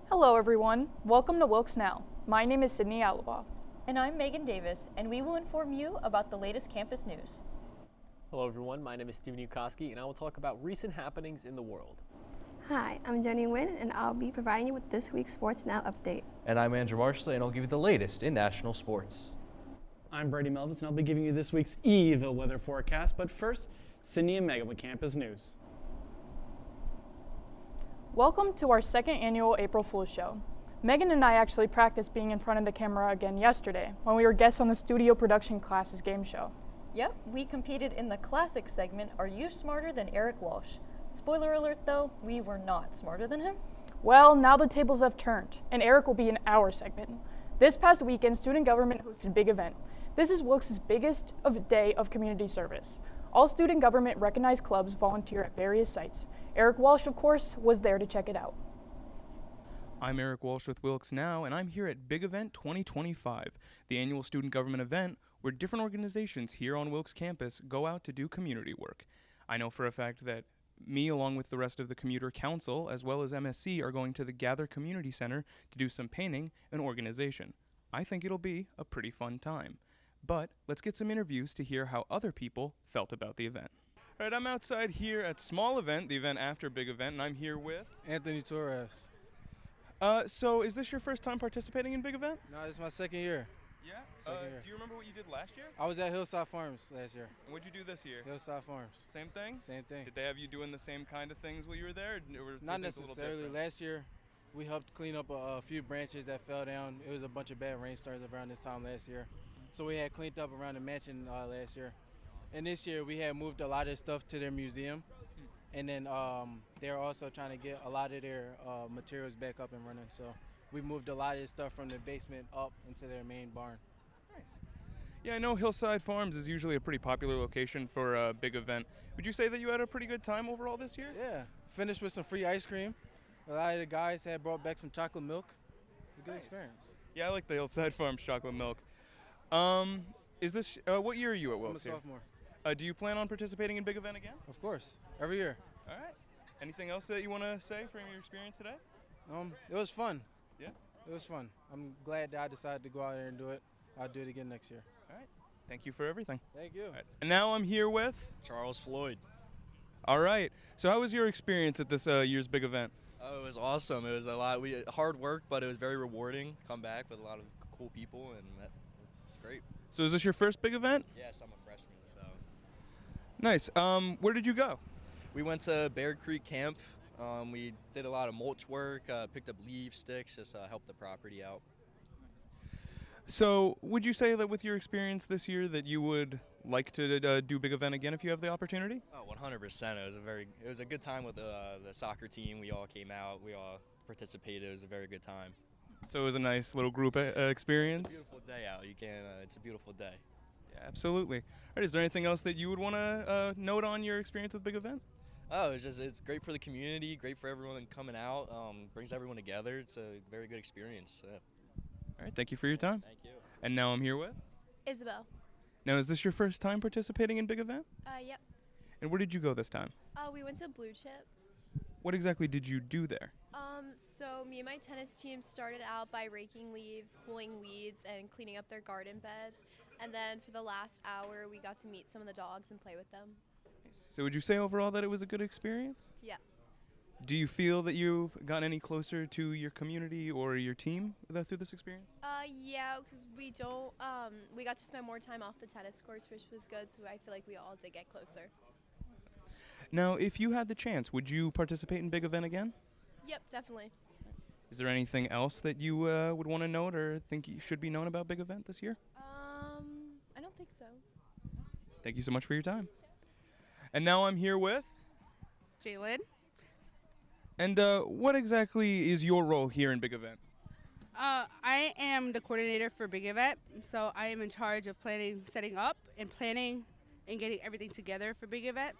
Hello everyone, welcome to WilkesNow. My name is Sydney Alaba. And I'm Megan Davis, and we will inform you about the latest campus news. Hello everyone, my name is Steven Yukoski, and I will talk about recent happenings in the world. Hi, I'm Jenny Nguyen, and I'll be providing you with this week's Sports Now update. And I'm Andrew Marshall, and I'll give you the latest in national sports. I'm Brady Melvis, and I'll be giving you this week's evil weather forecast. But first, Sydney and Megan with campus news. Welcome to our second annual April Fool's Show. Megan and I actually practiced being in front of the camera again yesterday when we were guests on the studio production classes game show. Yep, we competed in the classic segment, Are You Smarter Than Eric Walsh? Spoiler alert though, we were not smarter than him. Well, now the tables have turned, and Eric will be in our segment. This past weekend, student government hosted a big event. This is Wilkes' biggest day of community service. All student government recognized clubs volunteer at various sites. Eric Walsh, of course, was there to check it out. I'm Eric Walsh with WilkesNow, and I'm here at Big Event 2025, the annual student government event where different organizations here on Wilkes campus go out to do community work. I know for a fact that me, along with the rest of the Commuter Council, as well as MSC, are going to the Gather Community Center to do some painting and organization. I think it'll be a pretty fun time. But let's get some interviews to hear how other people felt about the event. All right, I'm outside here at Small Event, the event after Big Event, and I'm here with Anthony Torres. So is this your first time participating in Big Event? No, this is my second year. Yeah? Second year. Do you remember what you did last year? I was at Hillside Farms last year. And what'd you do this year? Hillside Farms. Same thing? Same thing. Did they have you doing the same kind of things while you were there? Or Not things a little necessarily. different? Last year, we helped clean up a few branches that fell down. It was a bunch of bad rainstorms around this time last year. So we had cleaned up around the mansion last year. And this year, we had moved a lot of stuff to their museum. And then they're also trying to get a lot of their materials back up and running. So we moved a lot of this stuff from the basement up into their main barn. Nice. Yeah, I know Hillside Farms is usually a pretty popular location for a big event. Would you say that you had a pretty good time overall this year? Yeah, finished with some free ice cream. A lot of the guys had brought back some chocolate milk. It was a good experience. Yeah, I like the Hillside Farms chocolate milk. Is this, what year are you at Wilkes I'm a here? sophomore. Do you plan on participating in Big Event again? Of course, every year. All right. Anything else that you want to say from your experience today? It was fun. Yeah? It was fun. I'm glad that I decided to go out there and do it. I'll do it again next year. All right. Thank you for everything. Thank you. All right. And now I'm here with Charles Floyd. All right. So how was your experience at this year's Big Event? Oh, it was awesome. It was a lot. Hard work, but it was very rewarding. Come back with a lot of cool people, and it's great. So is this your first Big Event? Yes, I'm a freshman, so. Nice. Where did you go? We went to Bear Creek Camp. We did a lot of mulch work, picked up leaf sticks, just helped the property out. So would you say that with your experience this year that you would like to do Big Event again if you have the opportunity? Oh, 100%. It was a good time with the soccer team. We all came out. We all participated. It was a very good time. So it was a nice little group experience? It's a beautiful day out. It's a beautiful day. Yeah, absolutely. All right, is there anything else that you would want to note on your experience with Big Event? Oh, it's great for the community, great for everyone coming out, brings everyone together. It's a very good experience. All right, thank you for your time. Thank you. And now I'm here with? Isabel. Now, is this your first time participating in Big Event? Yep. And where did you go this time? We went to Blue Chip. What exactly did you do there? So me and my tennis team started out by raking leaves, pulling weeds, and cleaning up their garden beds. And then for the last hour, we got to meet some of the dogs and play with them. Nice. So would you say overall that it was a good experience? Yeah. Do you feel that you've gotten any closer to your community or your team through this experience? Yeah, we don't. We got to spend more time off the tennis courts, which was good. So I feel like we all did get closer. Now, if you had the chance, would you participate in Big Event again? Yep, definitely. Is there anything else that you would want to note or think should be known about Big Event this year? I don't think so. Thank you so much for your time. And now I'm here with? Jalen. And what exactly is your role here in Big Event? I am the coordinator for Big Event, so I am in charge of planning, setting up, and planning and getting everything together for Big Event.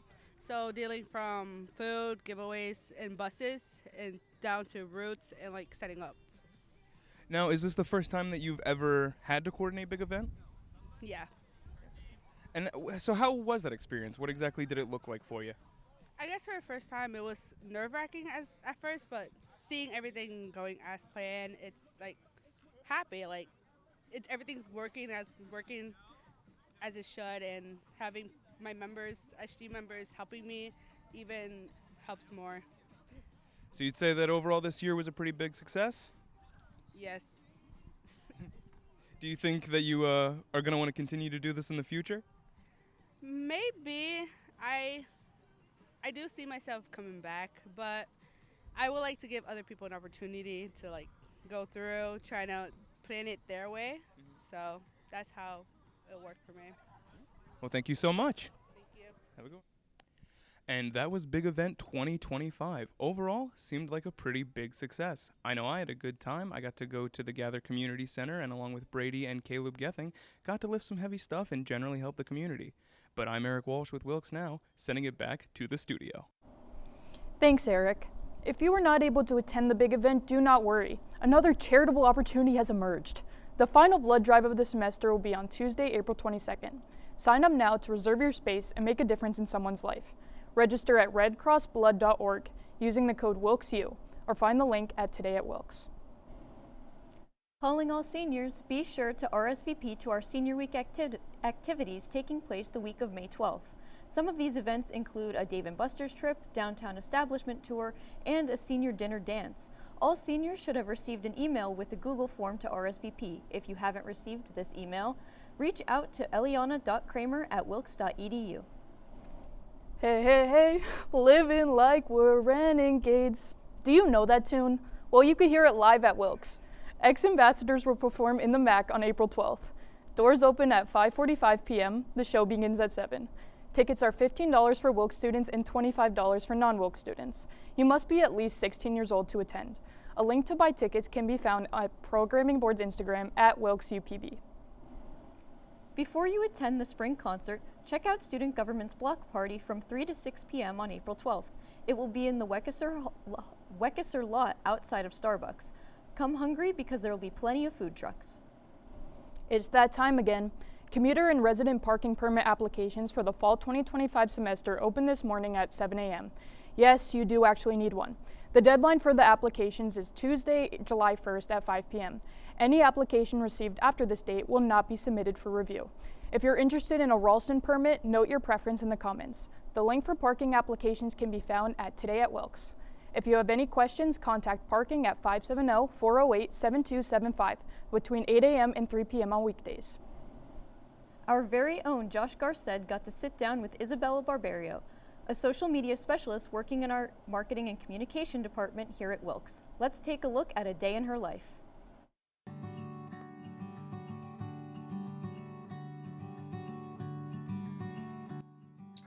So dealing from food, giveaways, and buses, and down to routes and like setting up. Now, is this the first time that you've ever had to coordinate Big Event? Yeah. And so how was that experience? What exactly did it look like for you? I guess for the first time it was nerve-wracking at first, but seeing everything going as planned, it's like happy. Like everything's working as it should, and having my members, SG members, helping me even helps more. So you'd say that overall this year was a pretty big success? Yes. Do you think that you are going to want to continue to do this in the future? Maybe. I do see myself coming back, but I would like to give other people an opportunity to like go through, try to plan it their way. So that's how it worked for me. Well, thank you so much. Thank you. Have a good one. And that was Big Event 2025. Overall, seemed like a pretty big success. I know I had a good time. I got to go to the Gather Community Center, and along with Brady and Caleb Gething, got to lift some heavy stuff and generally help the community. But I'm Eric Walsh with WilkesNow, sending it back to the studio. Thanks, Eric. If you were not able to attend the big event, do not worry. Another charitable opportunity has emerged. The final blood drive of the semester will be on Tuesday, April 22nd. Sign up now to reserve your space and make a difference in someone's life. Register at redcrossblood.org using the code WilkesU, or find the link at Today at Wilkes. Calling all seniors, be sure to RSVP to our Senior Week activities taking place the week of May 12th. Some of these events include a Dave & Buster's trip, downtown establishment tour, and a senior dinner dance. All seniors should have received an email with the Google form to RSVP. If you haven't received this email, reach out to eliana.kramer@wilkes.edu. Hey, hey, hey, living like we're renegades. Do you know that tune? Well, you could hear it live at Wilkes. Ex-ambassadors will perform in the MAC on April 12th. Doors open at 5:45 p.m. The show begins at 7. Tickets are $15 for Wilkes students and $25 for non-Wilkes students. You must be at least 16 years old to attend. A link to buy tickets can be found at Programming Board's Instagram at WilkesUPB. Before you attend the spring concert, check out Student Government's block party from 3 to 6 p.m. on April 12th. It will be in the Weckesser lot outside of Starbucks. Come hungry because there will be plenty of food trucks. It's that time again. Commuter and resident parking permit applications for the fall 2025 semester open this morning at 7 a.m. Yes, you do actually need one. The deadline for the applications is Tuesday, July 1st at 5 p.m. Any application received after this date will not be submitted for review. If you're interested in a Ralston permit, note your preference in the comments. The link for parking applications can be found at Today at Wilkes. If you have any questions, contact parking at 570-408-7275 between 8 a.m. and 3 p.m. on weekdays. Our very own Josh Garced got to sit down with Isabella Barberio, a social media specialist working in our marketing and communication department here at Wilkes. Let's take a look at a day in her life.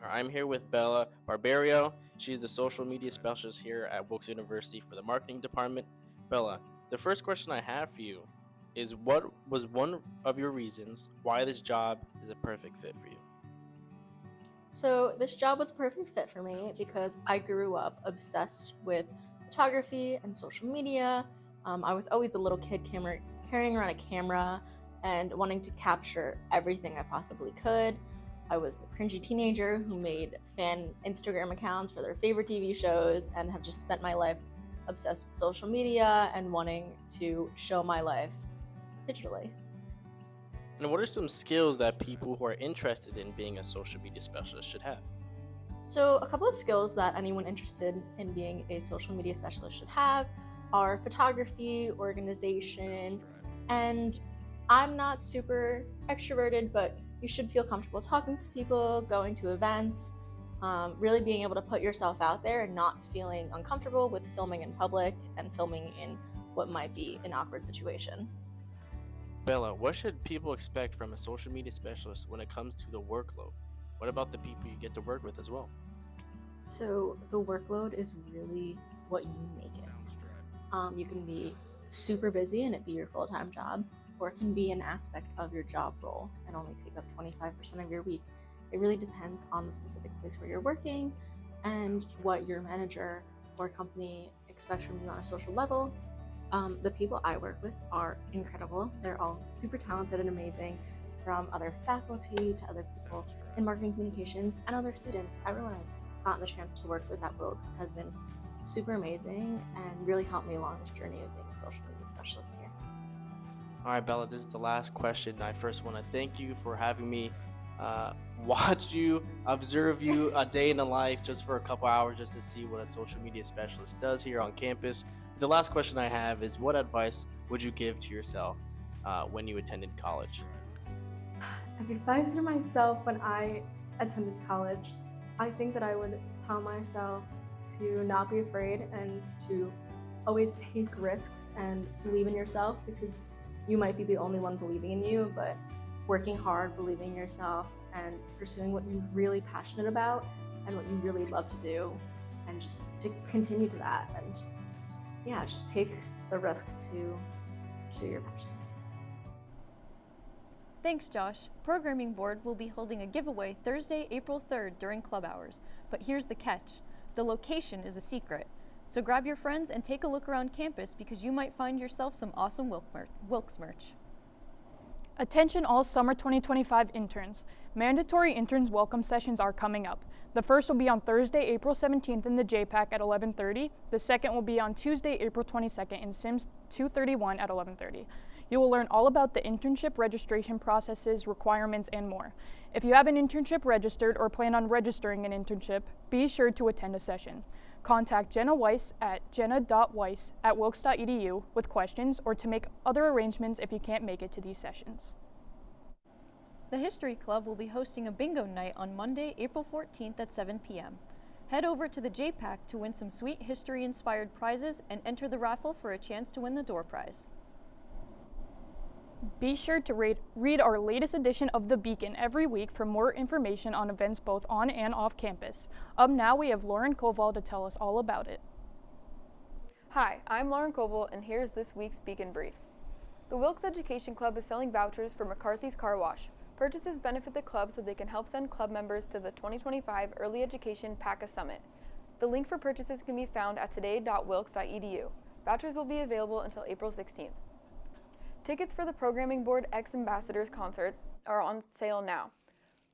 I'm here with Bella Barberio. She's the social media specialist here at Wilkes University for the marketing department. Bella, the first question I have for you is, what was one of your reasons why this job is a perfect fit for you? So this job was a perfect fit for me because I grew up obsessed with photography and social media. I was always a little kid carrying around a camera and wanting to capture everything I possibly could. I was the cringy teenager who made fan Instagram accounts for their favorite TV shows and have just spent my life obsessed with social media and wanting to show my life digitally. And what are some skills that people who are interested in being a social media specialist should have? So a couple of skills that anyone interested in being a social media specialist should have are photography, organization, and I'm not super extroverted, but you should feel comfortable talking to people, going to events, really being able to put yourself out there and not feeling uncomfortable with filming in public and filming in what might be an awkward situation. Bella, what should people expect from a social media specialist when it comes to the workload? What about the people you get to work with as well? So the workload is really what you make it. You can be super busy and it be your full-time job, or it can be an aspect of your job role and only take up 25% of your week. It really depends on the specific place where you're working and what your manager or company expects from you on a social level. The people I work with are incredible. They're all super talented and amazing, from other faculty to other people in marketing communications and other students. Everyone I've gotten the chance to work with at Wilkes has been super amazing and really helped me along this journey of being a social media specialist here. All right, Bella, this is the last question. I first want to thank you for having me watch you, observe you a day in the life just for a couple hours just to see what a social media specialist does here on campus. The last question I have is, what advice would you give to yourself when you attended college? Advice to myself when I attended college, I think that I would tell myself to not be afraid and to always take risks and believe in yourself, because you might be the only one believing in you, but working hard, believing in yourself, and pursuing what you're really passionate about and what you really love to do, and just to continue to that, and yeah, just take the risk to pursue your passions. Thanks, Josh. Programming Board will be holding a giveaway Thursday, April 3rd during club hours. But here's the catch. The location is a secret. So grab your friends and take a look around campus, because you might find yourself some awesome Wilkes merch. Attention all summer 2025 interns. Mandatory interns welcome sessions are coming up. The first will be on Thursday, April 17th in the JPAC at 11:30. The second will be on Tuesday, April 22nd in Sims 231 at 11:30. You will learn all about the internship registration processes, requirements, and more. If you have an internship registered or plan on registering an internship, be sure to attend a session. Contact Jenna Weiss at jenna.weiss@wilkes.edu with questions or to make other arrangements if you can't make it to these sessions. The History Club will be hosting a bingo night on Monday, April 14th at 7 p.m. Head over to the JPAC to win some sweet history-inspired prizes and enter the raffle for a chance to win the door prize. Be sure to read our latest edition of The Beacon every week for more information on events both on and off campus. Up now, we have Lauren Koval to tell us all about it. Hi, I'm Lauren Koval, and here's this week's Beacon Briefs. The Wilkes Education Club is selling vouchers for McCarthy's Car Wash. Purchases benefit the club so they can help send club members to the 2025 Early Education PACA Summit. The link for purchases can be found at today.wilkes.edu. Vouchers will be available until April 16th. Tickets for the Programming Board X Ambassadors concert are on sale now,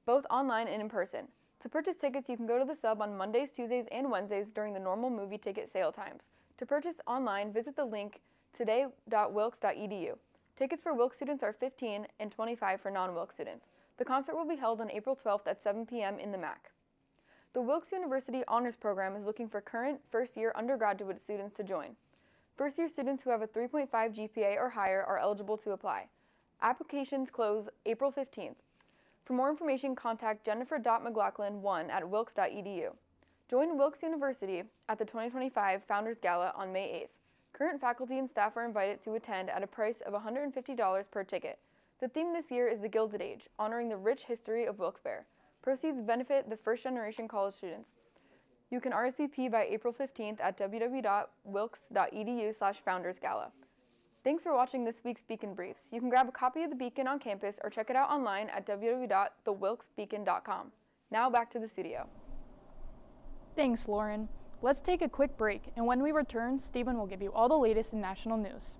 both online and in person. To purchase tickets, you can go to the sub on Mondays, Tuesdays, and Wednesdays during the normal movie ticket sale times. To purchase online, visit the link today.wilkes.edu. Tickets for Wilkes students are $15 and $25 for non-Wilkes students. The concert will be held on April 12th at 7 p.m. in the MAC. The Wilkes University Honors Program is looking for current first-year undergraduate students to join. First-year students who have a 3.5 GPA or higher are eligible to apply. Applications close April 15th. For more information, contact jennifer.mclaughlin1@wilkes.edu. Join Wilkes University at the 2025 Founders Gala on May 8th. Current faculty and staff are invited to attend at a price of $150 per ticket. The theme this year is the Gilded Age, honoring the rich history of Wilkes-Barre. Proceeds benefit the first-generation college students. You can RSVP by April 15th at www.wilkes.edu/foundersgala. Thanks for watching this week's Beacon Briefs. You can grab a copy of the Beacon on campus or check it out online at www.thewilkesbeacon.com. Now back to the studio. Thanks, Lauren. Let's take a quick break, and when we return, Stephen will give you all the latest in national news.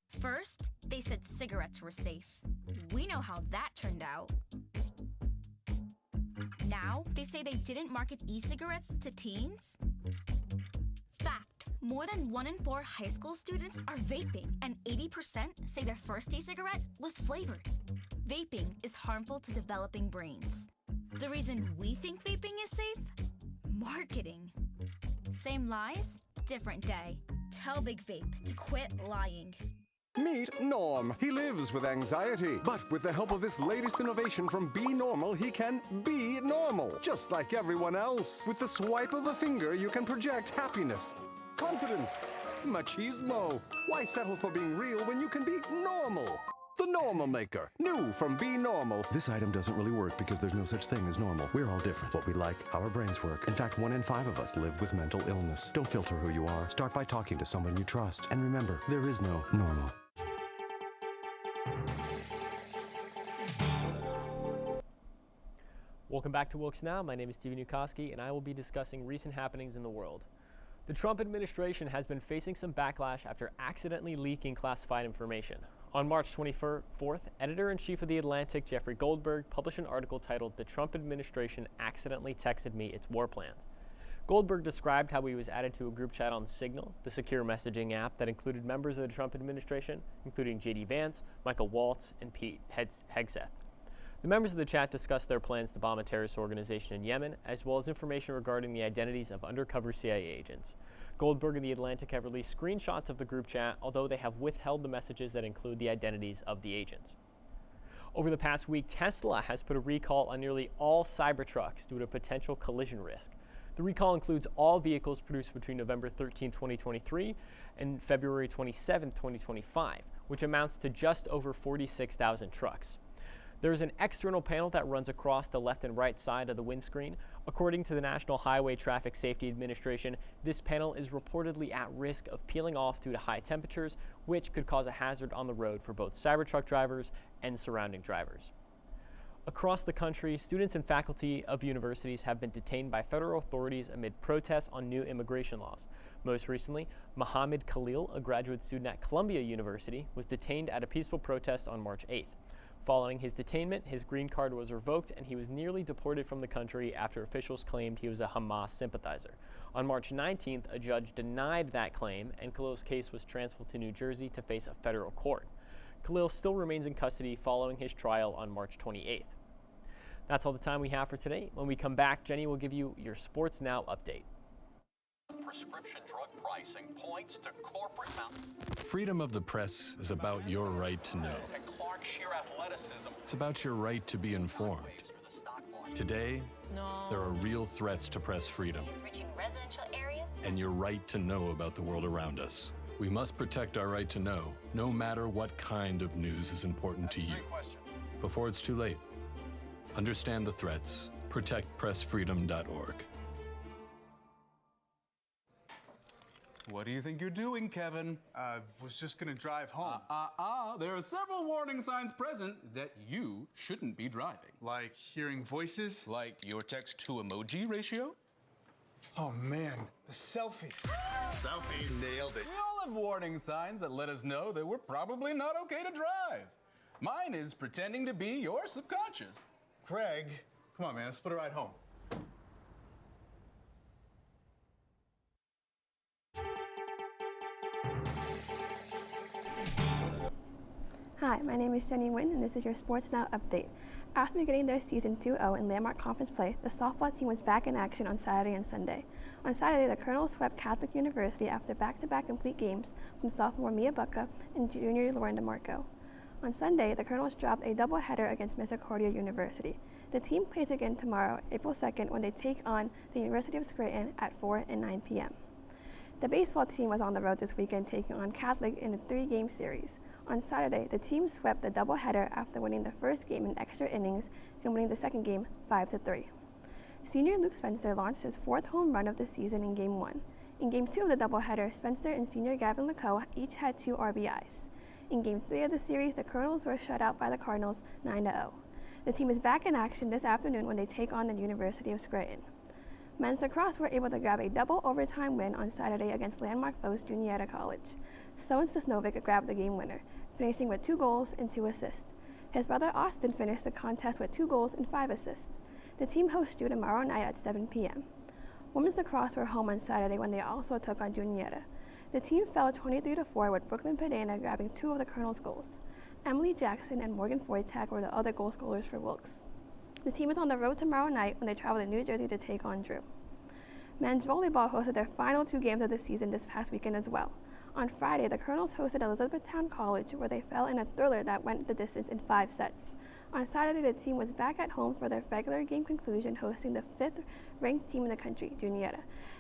First, they said cigarettes were safe. We know how that turned out. Now, they say they didn't market e-cigarettes to teens? Fact, more than 1 in 4 high school students are vaping, and 80% say their first e-cigarette was flavored. Vaping is harmful to developing brains. The reason we think vaping is safe? Marketing. Same lies, different day. Tell Big Vape to quit lying. Meet Norm. He lives with anxiety, but with the help of this latest innovation from Be Normal, he can be normal, just like everyone else. With the swipe of a finger, you can project happiness, confidence, machismo. Why settle for being real when you can be normal? The Normal Maker, new from Be Normal. This item doesn't really work because there's no such thing as normal. We're all different. What we like, how our brains work. In fact, 1 in 5 of us live with mental illness. Don't filter who you are. Start by talking to someone you trust. And remember, there is no normal. Welcome back to WilkesNow. My name is Stephen Ukoski, and I will be discussing recent happenings in the world. The Trump administration has been facing some backlash after accidentally leaking classified information. On March 24th, editor-in-chief of The Atlantic, Jeffrey Goldberg, published an article titled "The Trump Administration Accidentally Texted Me Its War Plans." Goldberg described how he was added to a group chat on Signal, the secure messaging app that included members of the Trump administration, including J.D. Vance, Michael Waltz, and Pete Hegseth. The members of the chat discussed their plans to bomb a terrorist organization in Yemen, as well as information regarding the identities of undercover CIA agents. Goldberg and The Atlantic have released screenshots of the group chat, although they have withheld the messages that include the identities of the agents. Over the past week, Tesla has put a recall on nearly all Cybertrucks due to potential collision risk. The recall includes all vehicles produced between November 13, 2023 and February 27, 2025, which amounts to just over 46,000 trucks. There is an external panel that runs across the left and right side of the windscreen. According to the National Highway Traffic Safety Administration, this panel is reportedly at risk of peeling off due to high temperatures, which could cause a hazard on the road for both Cybertruck drivers and surrounding drivers. Across the country, students and faculty of universities have been detained by federal authorities amid protests on new immigration laws. Most recently, Mohammed Khalil, a graduate student at Columbia University, was detained at a peaceful protest on March 8th. Following his detainment, his green card was revoked and he was nearly deported from the country after officials claimed he was a Hamas sympathizer. On March 19th, a judge denied that claim and Khalil's case was transferred to New Jersey to face a federal court. Khalil still remains in custody following his trial on March 28th. That's all the time we have for today. When we come back, Jenny will give you your Sports Now update. Prescription drug pricing points to corporate Freedom of the press is about your right to know. It's about your right to be informed. Today, there are real threats to press freedom and your right to know about the world around us. We must protect our right to know, no matter what kind of news is important to you. Before it's too late, understand the threats. ProtectPressFreedom.org. What do you think you're doing, Kevin? Was just gonna drive home. There are several warning signs present that you shouldn't be driving. Like hearing voices? Like your text-to-emoji ratio? Oh man, the selfies. Selfie, nailed it. We all have warning signs that let us know that we're probably not okay to drive. Mine is pretending to be your subconscious. Craig, come on man, let's split a ride home. Hi, my name is Jenny Nguyen, and this is your Sports Now update. After beginning their season 2-0 in landmark conference play, the softball team was back in action on Saturday and Sunday. On Saturday, the Colonels swept Catholic University after back-to-back complete games from sophomore Mia Bucca and junior Lauren DeMarco. On Sunday, the Colonels dropped a doubleheader against Misericordia University. The team plays again tomorrow, April 2nd, when they take on the University of Scranton at 4 and 9 p.m. The baseball team was on the road this weekend taking on Catholic in a 3-game series. On Saturday, the team swept the doubleheader after winning the first game in extra innings and winning the second game 5-3. Senior Luke Spencer launched his 4th home run of the season in Game 1. In Game 2 of the doubleheader, Spencer and senior Gavin Lacoe each had 2 RBIs. In Game 3 of the series, the Colonels were shut out by the Cardinals 9-0. The team is back in action this afternoon when they take on the University of Scranton. Men's lacrosse were able to grab a double overtime win on Saturday against landmark foes Juniata College. Stone Sosnovic grabbed the game winner, finishing with 2 goals and 2 assists. His brother Austin finished the contest with 2 goals and 5 assists. The team hosts you tomorrow night at 7 p.m. Women's lacrosse were home on Saturday when they also took on Juniata. The team fell 23-4 with Brooklyn Padana grabbing 2 of the Colonels' goals. Emily Jackson and Morgan Foytak were the other goal scorers for Wilkes. The team is on the road tomorrow night when they travel to New Jersey to take on Drew. Men's volleyball hosted their final 2 games of the season this past weekend as well. On Friday, the Colonels hosted Elizabethtown College, where they fell in a thriller that went the distance in 5 sets. On Saturday, the team was back at home for their regular game conclusion, hosting the 5th-ranked team in the country, Juniata.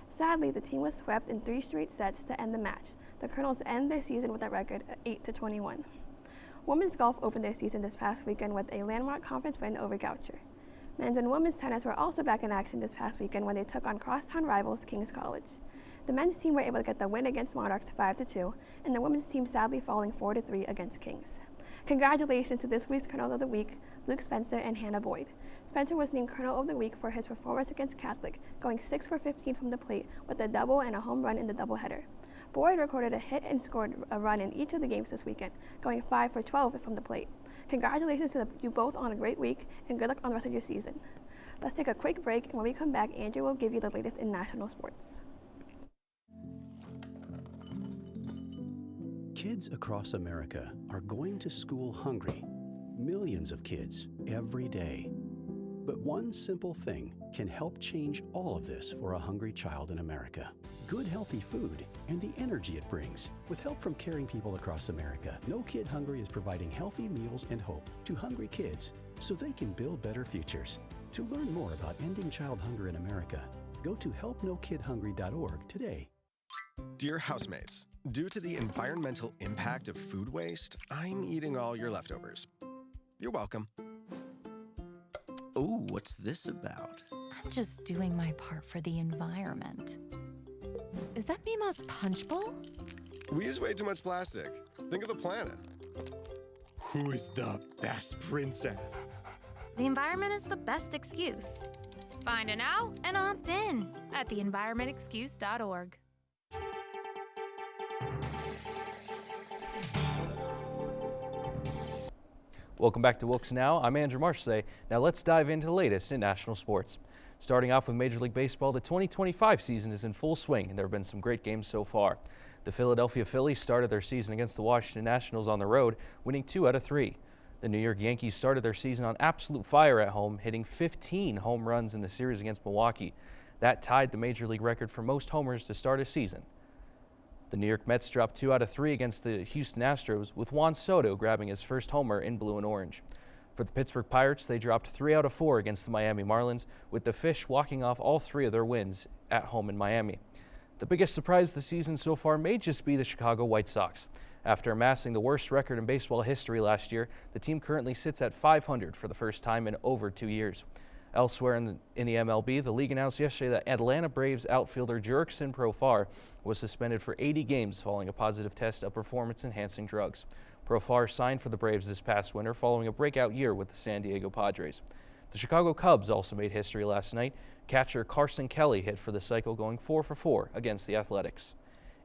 Sadly, the team was swept in 3 straight sets to end the match. The Colonels end their season with a record of 8-21. Women's golf opened their season this past weekend with a landmark conference win over Goucher. Men's and women's tennis were also back in action this past weekend when they took on crosstown rivals King's College. The men's team were able to get the win against Monarchs 5-2, and the women's team sadly falling 4-3 against Kings. Congratulations to this week's Colonel of the Week, Luke Spencer and Hannah Boyd. Spencer was named Colonel of the Week for his performance against Catholic, going 6 for 15 from the plate with a double and a home run in the doubleheader. Boyd recorded a hit and scored a run in each of the games this weekend, going 5 for 12 from the plate. Congratulations to you both on a great week, and good luck on the rest of your season. Let's take a quick break, and when we come back, Andrew will give you the latest in national sports. Kids across America are going to school hungry. Millions of kids every day. But one simple thing can help change all of this for a hungry child in America. Good healthy food and the energy it brings. With help from caring people across America, No Kid Hungry is providing healthy meals and hope to hungry kids so they can build better futures. To learn more about ending child hunger in America, go to helpnokidhungry.org today. Dear housemates, due to the environmental impact of food waste, I'm eating all your leftovers. You're welcome. Oh, what's this about? I'm just doing my part for the environment. Is that Mima's punch bowl? We use way too much plastic. Think of the planet. Who is the best princess? The environment is the best excuse. Find an out and opt in at theenvironmentexcuse.org. Welcome back to WilkesNow. I'm Andrew Marchesay. Now let's dive into the latest in national sports. Starting off with Major League Baseball, the 2025 season is in full swing, and there have been some great games so far. The Philadelphia Phillies started their season against the Washington Nationals on the road, winning 2 out of 3. The New York Yankees started their season on absolute fire at home, hitting 15 home runs in the series against Milwaukee. That tied the Major League record for most homers to start a season. The New York Mets dropped 2 out of 3 against the Houston Astros, with Juan Soto grabbing his first homer in blue and orange. For the Pittsburgh Pirates, they dropped 3 out of 4 against the Miami Marlins, with the Fish walking off all 3 of their wins at home in Miami. The biggest surprise this season so far may just be the Chicago White Sox. After amassing the worst record in baseball history last year, the team currently sits at .500 for the first time in over 2 years. Elsewhere in the MLB, the league announced yesterday that Atlanta Braves outfielder Jurickson Profar was suspended for 80 games following a positive test of performance-enhancing drugs. Profar signed for the Braves this past winter following a breakout year with the San Diego Padres. The Chicago Cubs also made history last night. Catcher Carson Kelly hit for the cycle, going 4 for 4 against the Athletics.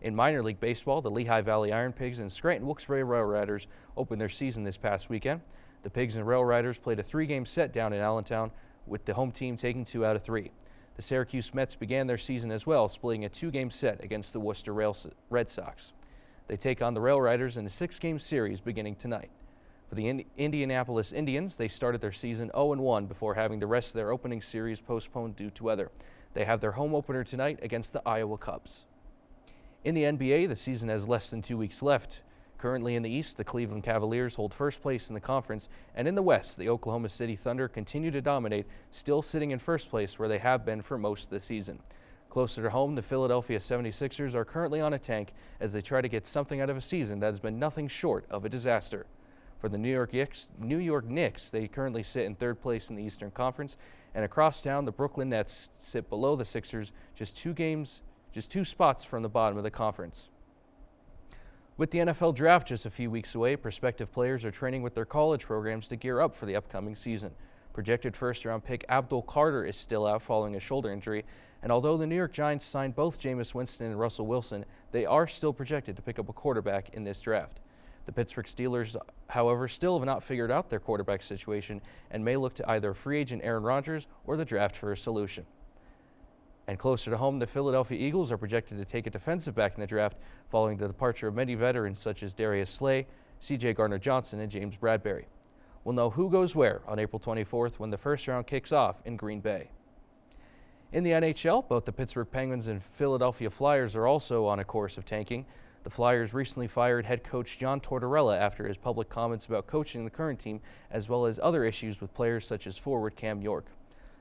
In minor league baseball, the Lehigh Valley Iron Pigs and Scranton Wilkes-Barre Rail Riders opened their season this past weekend. The Pigs and Rail Riders played a 3-game set down in Allentown, with the home team taking 2 out of 3. The Syracuse Mets began their season as well, splitting a 2-game set against the Worcester Red Sox. They take on the Rail Riders in a 6-game series beginning tonight. For the Indianapolis Indians, they started their season 0-1 before having the rest of their opening series postponed due to weather. They have their home opener tonight against the Iowa Cubs. In the NBA, the season has less than 2 weeks left. Currently in the East, the Cleveland Cavaliers hold first place in the conference, and in the West, the Oklahoma City Thunder continue to dominate, still sitting in first place where they have been for most of the season. Closer to home, the Philadelphia 76ers are currently on a tank as they try to get something out of a season that has been nothing short of a disaster. For the New York Knicks, they currently sit in third place in the Eastern Conference, and across town, the Brooklyn Nets sit below the Sixers, just 2 spots from the bottom of the conference. With the NFL draft just a few weeks away, prospective players are training with their college programs to gear up for the upcoming season. Projected first-round pick Abdul Carter is still out following a shoulder injury, and although the New York Giants signed both Jameis Winston and Russell Wilson, they are still projected to pick up a quarterback in this draft. The Pittsburgh Steelers, however, still have not figured out their quarterback situation and may look to either free agent Aaron Rodgers or the draft for a solution. And closer to home, the Philadelphia Eagles are projected to take a defensive back in the draft following the departure of many veterans such as Darius Slay, C.J. Gardner-Johnson, and James Bradbury. We'll know who goes where on April 24th when the first round kicks off in Green Bay. In the NHL, both the Pittsburgh Penguins and Philadelphia Flyers are also on a course of tanking. The Flyers recently fired head coach John Tortorella after his public comments about coaching the current team, as well as other issues with players such as forward Cam York.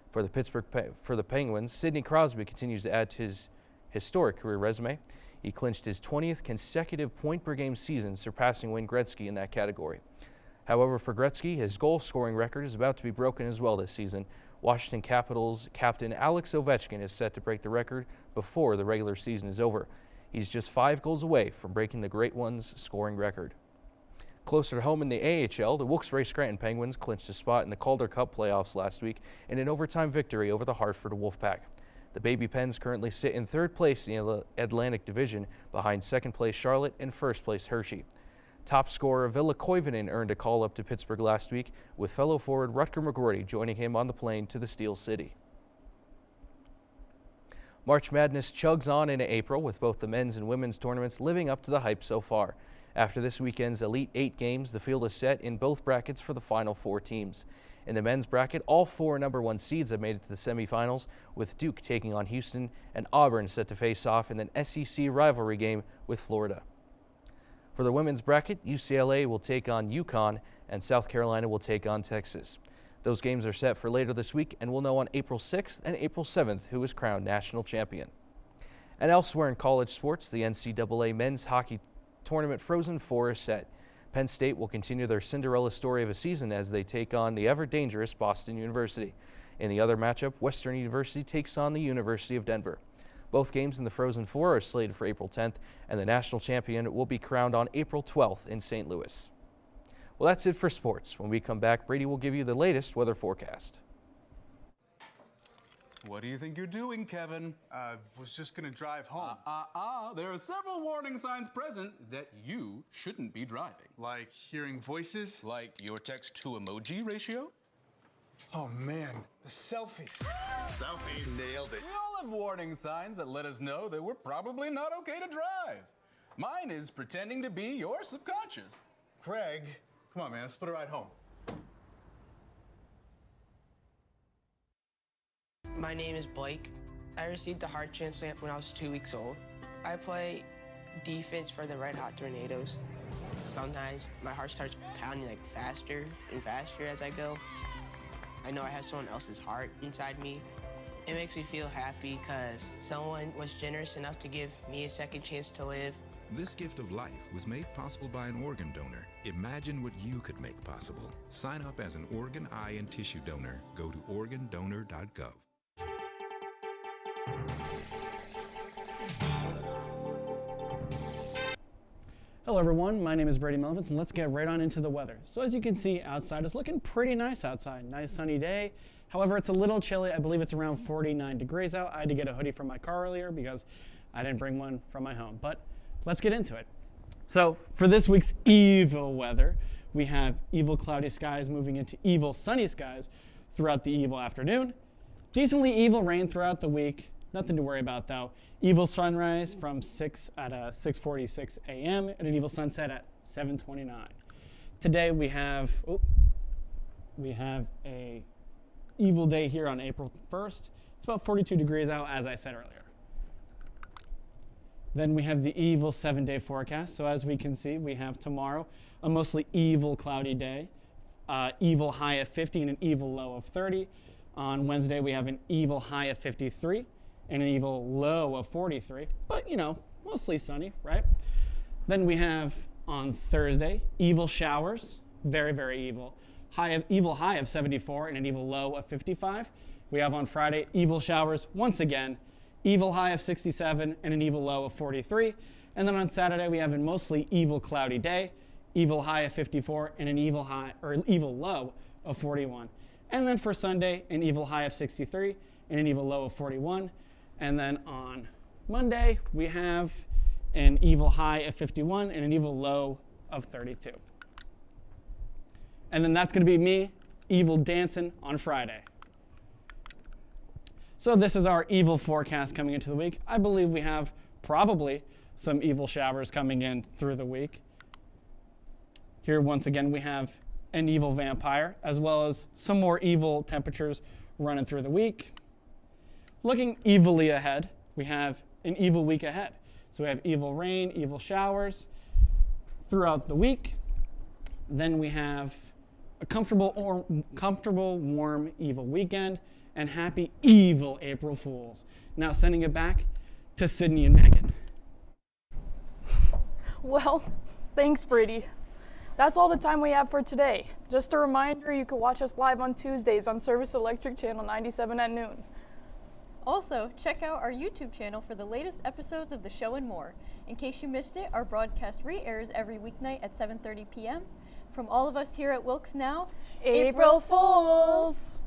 For the Penguins, Sidney Crosby continues to add to his historic career resume. He clinched his 20th consecutive point-per-game season, surpassing Wayne Gretzky in that category. However, for Gretzky, his goal-scoring record is about to be broken as well this season. Washington Capitals captain Alex Ovechkin is set to break the record before the regular season is over. He's just 5 goals away from breaking the Great One's scoring record. Closer to home in the AHL, the Wilkes-Barre Scranton Penguins clinched a spot in the Calder Cup playoffs last week in an overtime victory over the Hartford Wolfpack. The Baby Pens currently sit in 3rd place in the Atlantic Division behind 2nd place Charlotte and 1st place Hershey. Top scorer Villa Koivunen earned a call up to Pittsburgh last week, with fellow forward Rutger McGroarty joining him on the plane to the Steel City. March Madness chugs on into April, with both the men's and women's tournaments living up to the hype so far. After this weekend's Elite 8 games, the field is set in both brackets for the final 4 teams. In the men's bracket, all 4 number 1 seeds have made it to the semifinals, with Duke taking on Houston and Auburn set to face off in an SEC rivalry game with Florida. For the women's bracket, UCLA will take on UConn and South Carolina will take on Texas. Those games are set for later this week, and we'll know on April 6th and April 7th who is crowned national champion. And elsewhere in college sports, the NCAA men's hockey tournament Frozen Four is set. Penn State will continue their Cinderella story of a season as they take on the ever-dangerous Boston University. In the other matchup, Western University takes on the University of Denver. Both games in the Frozen Four are slated for April 10th, and the national champion will be crowned on April 12th in St. Louis. Well, that's it for sports. When we come back, Brady will give you the latest weather forecast. What do you think you're doing, Kevin? Was just gonna drive home. There are several warning signs present that you shouldn't be driving. Like hearing voices? Like your text-to-emoji ratio? Oh man, the selfies. Selfie. Nailed it. We all have warning signs that let us know that we're probably not okay to drive. Mine is pretending to be your subconscious. Craig, come on man, let's split a ride home. My name is Blake. I received a heart transplant when I was 2 weeks old. I play defense for the Red Hot Tornadoes. Sometimes my heart starts pounding like faster and faster as I go. I know I have someone else's heart inside me. It makes me feel happy because someone was generous enough to give me a second chance to live. This gift of life was made possible by an organ donor. Imagine what you could make possible. Sign up as an organ, eye, and tissue donor. Go to organdonor.gov. Hello everyone, my name is Brady Melvins and let's get right on into the weather. So as you can see outside, it's looking pretty nice outside. Nice sunny day. However, it's a little chilly. I believe it's around 49 degrees out. I had to get a hoodie from my car earlier because I didn't bring one from my home. But let's get into it. So for this week's evil weather, we have evil cloudy skies moving into evil sunny skies throughout the evil afternoon. Decently evil rain throughout the week. Nothing to worry about though. Evil sunrise from 6:46 a.m. and an evil sunset at 7:29. Today we have a evil day here on April 1st. It's about 42 degrees out, as I said earlier. Then we have the evil 7-day forecast. So as we can see, we have tomorrow a mostly evil cloudy day, evil high of 50 and an evil low of 30. On Wednesday we have an evil high of 53. And an evil low of 43, but you know, mostly sunny, right? Then we have on Thursday, evil showers, very, very evil. Evil high of 74 and an evil low of 55. We have on Friday, evil showers once again, evil high of 67 and an evil low of 43. And then on Saturday, we have a mostly evil cloudy day, evil high of 54 and an evil low of 41. And then for Sunday, an evil high of 63 and an evil low of 41. And then on Monday, we have an evil high of 51 and an evil low of 32. And then that's going to be me, evil dancing on Friday. So this is our evil forecast coming into the week. I believe we have probably some evil showers coming in through the week. Here, once again, we have an evil vampire, as well as some more evil temperatures running through the week. Looking evilly ahead, we have an evil week ahead. So we have evil rain, evil showers throughout the week. Then we have a comfortable, warm, evil weekend, and happy, evil April Fools. Now sending it back to Sydney and Megan. Well, thanks, Brady. That's all the time we have for today. Just a reminder, you can watch us live on Tuesdays on Service Electric Channel 97 at noon. Also, check out our YouTube channel for the latest episodes of the show and more. In case you missed it, our broadcast re-airs every weeknight at 7:30 p.m. From all of us here at WilkesNow, April Fools!